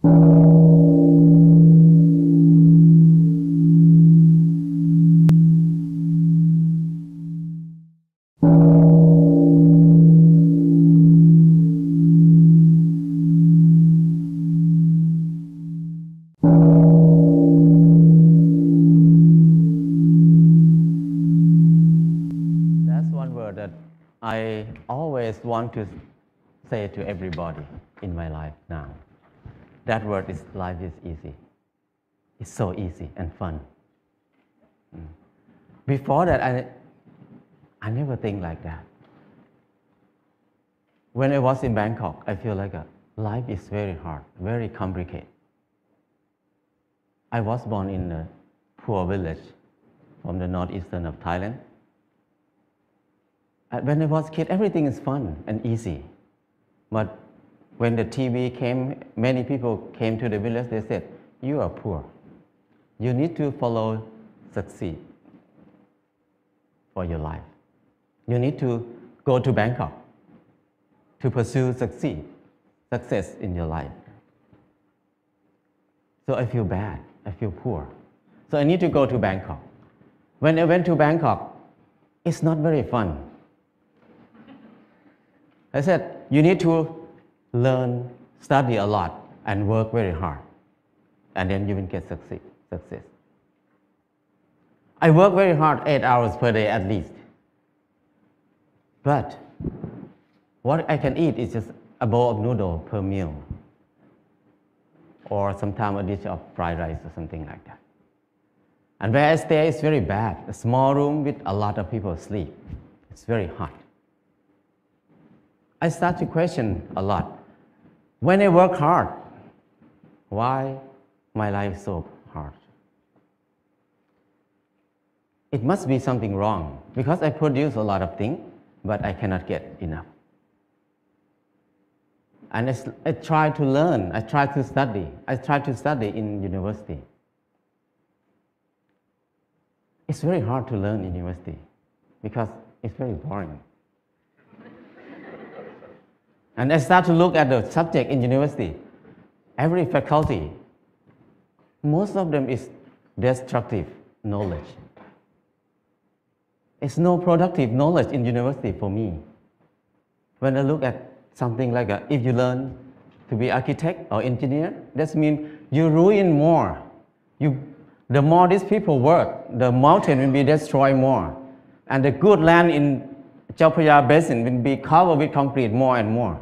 That's one word that I always want to say to everybody in my life now. That word is life is easy. It's so easy and fun. Before that, I never think like that. When I was in Bangkok, I feel like life is very hard, very complicated. I was born in a poor village from the northeastern of Thailand. When I was a kid, everything is fun and easy. But when the TV came, many people came to the village, they said, "You are poor. You need to follow succeed for your life. You need to go to Bangkok to pursue success in your life." So I feel bad, I feel poor. So I need to go to Bangkok. When I went to Bangkok, it's not very fun. I said, you need to learn, study a lot, and work very hard. And then you will get success. I work very hard, 8 hours per day at least. But what I can eat is just a bowl of noodle per meal. Or sometimes a dish of fried rice or something like that. And where I stay is very bad. A small room with a lot of people sleep. It's very hot. I start to question a lot. When I work hard, why my life is so hard? It must be something wrong because I produce a lot of things, but I cannot get enough. And I try to learn, I try to study. I try to study in university. It's very hard to learn in university because it's very boring. And I start to look at the subject in university. Every faculty, most of them is destructive knowledge. It's no productive knowledge in university for me. When I look at something like if you learn to be architect or engineer, that means you ruin more. The more these people work, the mountain will be destroyed more. And the good land in Chao Phraya Basin will be covered with concrete more and more.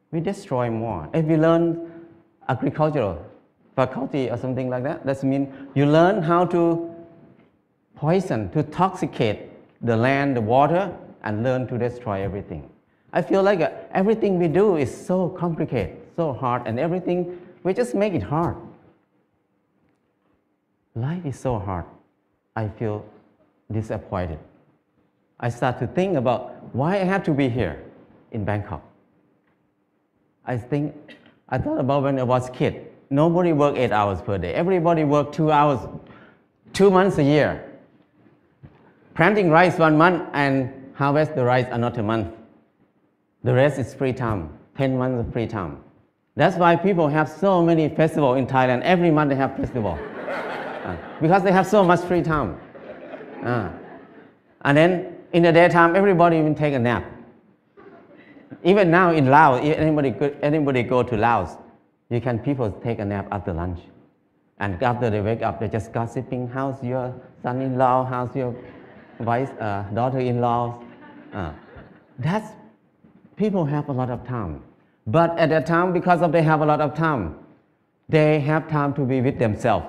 We destroy more. If you learn agricultural faculty or something like that, that means you learn how to poison, to toxicate the land, the water, and learn to destroy everything. I feel like everything we do is so complicated, so hard, and everything, we just make it hard. Life is so hard. I feel disappointed. I start to think about why I have to be here in Bangkok. I thought about when I was a kid. Nobody worked 8 hours per day. Everybody worked 2 hours, 2 months a year. Planting rice 1 month and harvest the rice another month. The rest is free time, 10 months of free time. That's why people have so many festivals in Thailand. Every month they have festival. Because they have so much free time. And then in the daytime, everybody will take a nap. Even now in Laos, if anybody go to Laos, people take a nap after lunch. And after they wake up, they're just gossiping, how's your son-in-law, how's your daughter-in-law. People have a lot of time. But at that time, because they have a lot of time, they have time to be with themselves.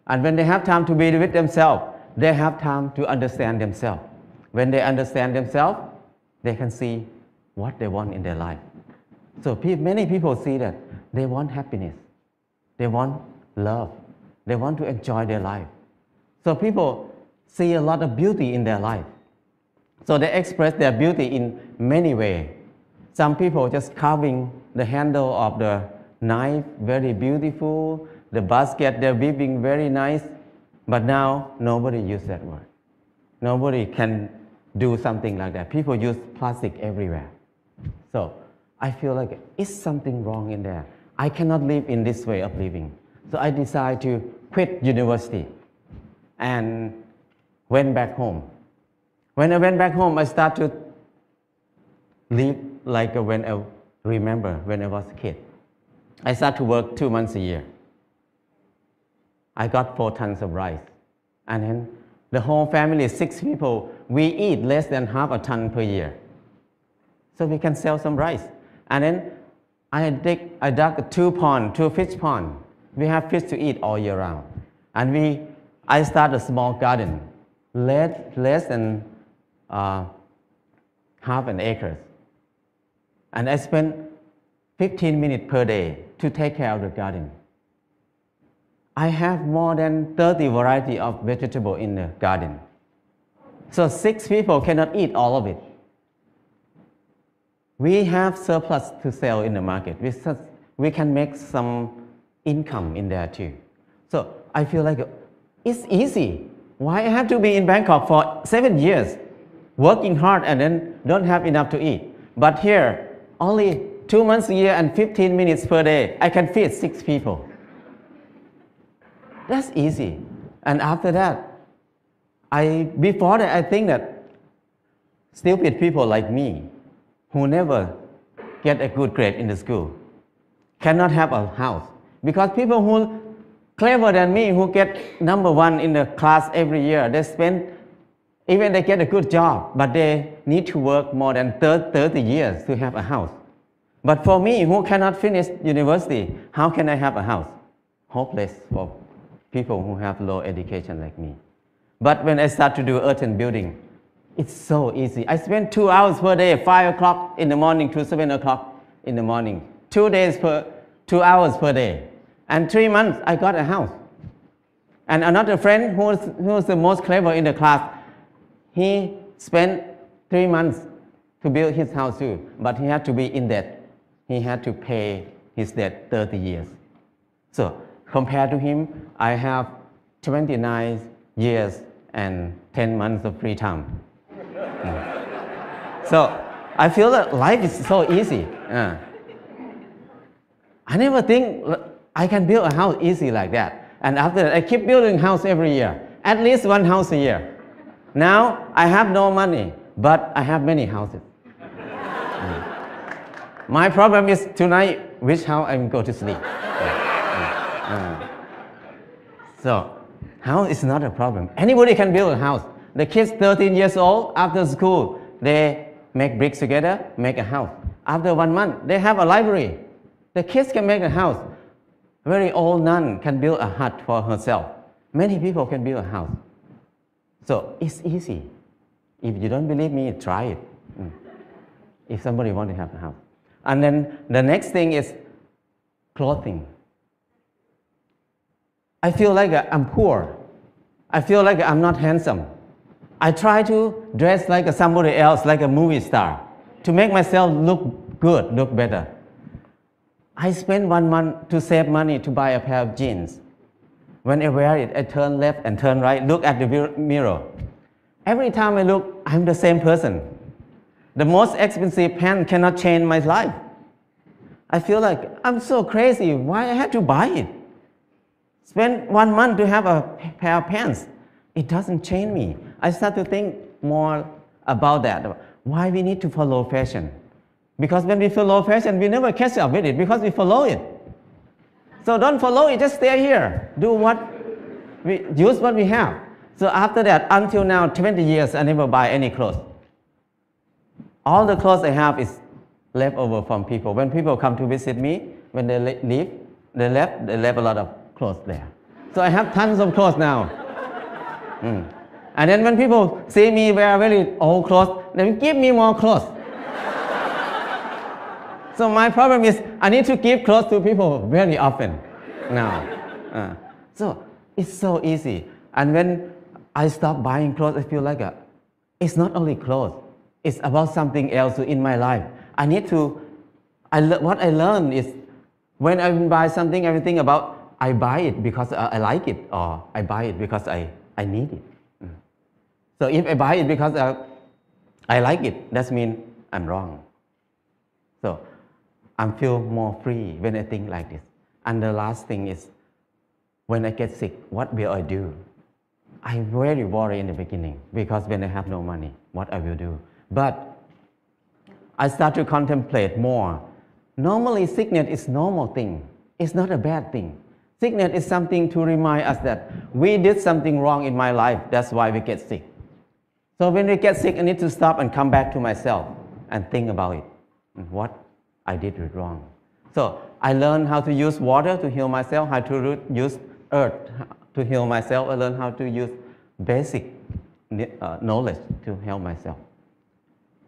And when they have time to be with themselves, they have time to understand themselves. When they understand themselves, they can see what they want in their life. So many people see that they want happiness, they want love, they want to enjoy their life. So people see a lot of beauty in their life. So they express their beauty in many ways. Some people just carving the handle of the knife, very beautiful, the basket they're weaving, very nice. But now nobody uses that word. Nobody can do something like that. People use plastic everywhere. So I feel like it's something wrong in there. I cannot live in this way of living. So I decided to quit university and went back home. When I went back home, I started to live like when I remember when I was a kid. I started to work 2 months a year. I got 4 tons of rice. And then the whole family, 6 people, we eat less than half a ton per year. So we can sell some rice. And then I dug 2 fish pond. We have fish to eat all year round. And I started a small garden, less than half an acre. And I spent 15 minutes per day to take care of the garden. I have more than 30 varieties of vegetables in the garden. So 6 people cannot eat all of it. We have surplus to sell in the market. We can make some income in there too. So I feel like it's easy. Why I have to be in Bangkok for 7 years, working hard and then don't have enough to eat? But here, only 2 months a year and 15 minutes per day, I can feed 6 people. That's easy. And after that, before that, I think that stupid people like me, who never get a good grade in the school, cannot have a house. Because people who clever than me, who get number 1 in the class every year, even they get a good job, but they need to work more than 30 years to have a house. But for me, who cannot finish university, how can I have a house? Hopeless for people who have low education like me. But when I start to do earth and building, it's so easy. I spend 2 hours per day, 5 o'clock in the morning to 7 o'clock in the morning. 2 hours per day. And 3 months, I got a house. And another friend who's the most clever in the class, he spent 3 months to build his house too, but he had to be in debt. He had to pay his debt 30 years. So compared to him, I have 29 years and 10 months of free time. So I feel that life is so easy. I never think I can build a house easy like that. And after that, I keep building house every year, at least 1 house a year. Now I have no money, but I have many houses. My problem is tonight, which house I'm going to sleep. So house is not a problem. Anybody can build a house. The kids 13 years old, after school, they make bricks together, make a house. After 1 month, they have a library. The kids can make a house. A very old nun can build a hut for herself. Many people can build a house. So it's easy. If you don't believe me, try it. If somebody wants to have a house. And then the next thing is clothing. I feel like I'm poor. I feel like I'm not handsome. I try to dress like somebody else, like a movie star, to make myself look good, look better. I spend 1 month to save money to buy a pair of jeans. When I wear it, I turn left and turn right, look at the mirror. Every time I look, I'm the same person. The most expensive pants cannot change my life. I feel like I'm so crazy. Why I have to buy it? Spend 1 month to have a pair of pants. It doesn't change me. I start to think more about that. Why we need to follow fashion? Because when we follow fashion, we never catch up with it because we follow it. So don't follow it, just stay here. Use what we have. So after that, until now, 20 years, I never buy any clothes. All the clothes I have is left over from people. When people come to visit me, when they leave, they left a lot of clothes there. So I have tons of clothes now. And then when people see me wear very old clothes, they give me more clothes. So my problem is I need to give clothes to people very often now. So it's so easy. And when I stop buying clothes, I feel like it's not only clothes. It's about something else in my life. What I learned is when I buy something, I think about I buy it because I like it, or I buy it because I need it. So if I buy it because I like it, that means I'm wrong. So I feel more free when I think like this. And the last thing is, when I get sick, what will I do? I very worry in the beginning because when I have no money, what I will do. But I start to contemplate more. Normally, sickness is normal thing. It's not a bad thing. Sickness is something to remind us that we did something wrong in my life. That's why we get sick. So when we get sick, I need to stop and come back to myself and think about it. What I did wrong. So I learned how to use water to heal myself, how to use earth to heal myself. I learned how to use basic knowledge to help myself.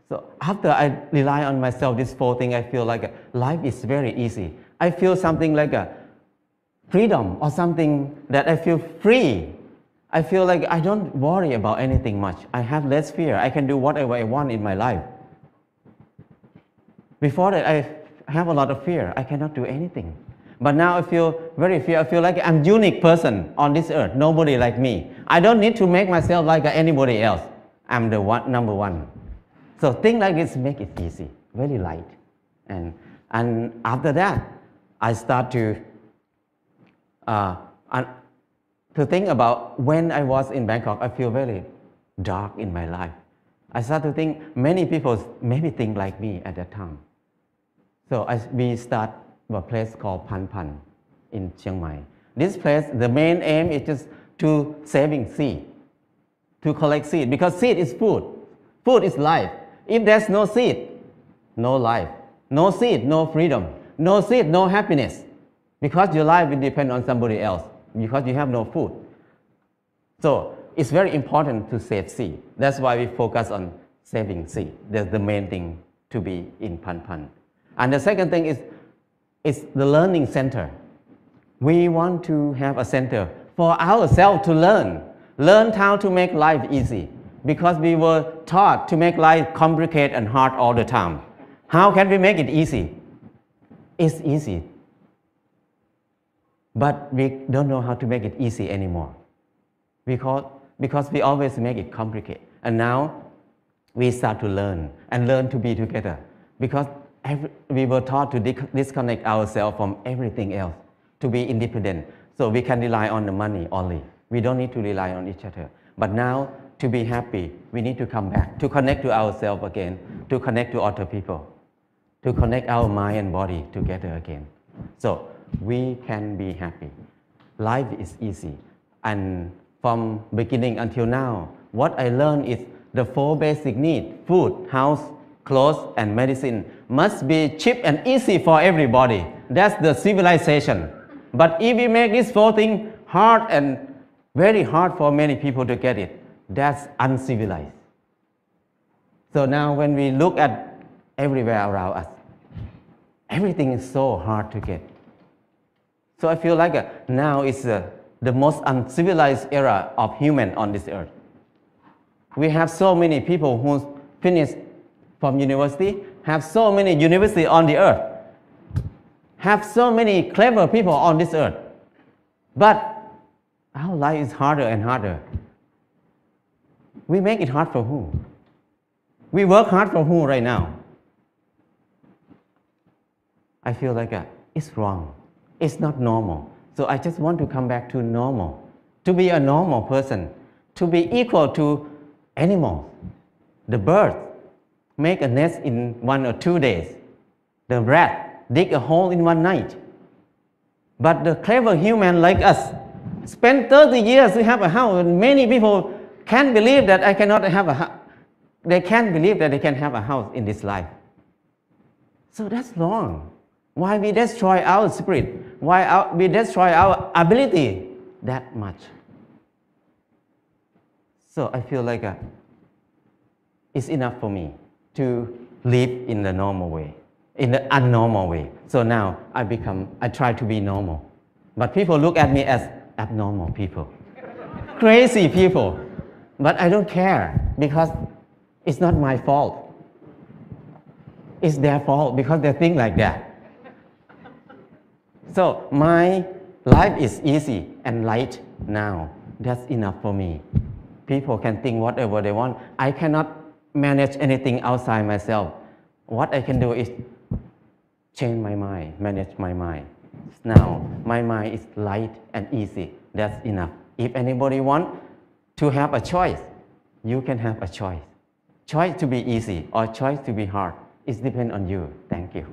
So after I rely on myself, this 4 things, I feel like life is very easy. I feel something like a freedom or something that I feel free. I feel like I don't worry about anything much. I have less fear. I can do whatever I want in my life. Before that, I have a lot of fear. I cannot do anything. But now I feel very fear. I feel like I'm a unique person on this earth. Nobody like me. I don't need to make myself like anybody else. I'm the number one. So things like this make it easy, very light. And after that, I start to think about when I was in Bangkok, I feel very dark in my life. I start to think many people maybe think like me at that time. So we start a place called Pan Pan in Chiang Mai. This place, the main aim is just to saving seed, to collect seed, because seed is food. Food is life. If there's no seed, no life. No seed, no freedom. No seed, no happiness. Because your life will depend on somebody else, because you have no food. So it's very important to save seed. That's why we focus on saving seed. That's the main thing to be in Pan Pan. And the second thing is the learning center. We want to have a center for ourselves to learn how to make life easy, because we were taught to make life complicated and hard all the time. How can we make it easy? It's easy, but we don't know how to make it easy anymore, because we always make it complicated. And now we start to learn to be together, because we were taught to disconnect ourselves from everything else, to be independent, so we can rely on the money only. We don't need to rely on each other. But now, to be happy, we need to come back, to connect to ourselves again, to connect to other people, to connect our mind and body together again. So we can be happy. Life is easy. And from beginning until now, what I learned is the 4 basic needs, food, house, clothes, and medicine, must be cheap and easy for everybody. That's the civilization. But if we make these 4 things hard and very hard for many people to get it, that's uncivilized. So now when we look at everywhere around us, everything is so hard to get. So I feel like now is the most uncivilized era of human on this earth. We have so many people who finish from university, have so many universities on the earth, have so many clever people on this earth. But our life is harder and harder. We make it hard for who? We work hard for who right now? I feel like it's wrong. It's not normal. So I just want to come back to normal, to be a normal person, to be equal to animals. The bird make a nest in 1 or 2 days. The rat dig a hole in 1 night. But the clever human like us spend 30 years to have a house. And many people can't believe that I cannot have a house. They can't believe that they can have a house in this life. So that's wrong. Why we destroy our spirit? Why we destroy our ability that much? So I feel like it's enough for me to live in the normal way, in the abnormal way. So now I try to be normal. But people look at me as abnormal people, crazy people. But I don't care, because it's not my fault. It's their fault, because they think like that. So my life is easy and light now. That's enough for me. People can think whatever they want. I cannot manage anything outside myself. What I can do is change my mind, manage my mind. Now, my mind is light and easy. That's enough. If anybody want to have a choice, you can have a choice. Choice to be easy or choice to be hard. It depends on you. Thank you.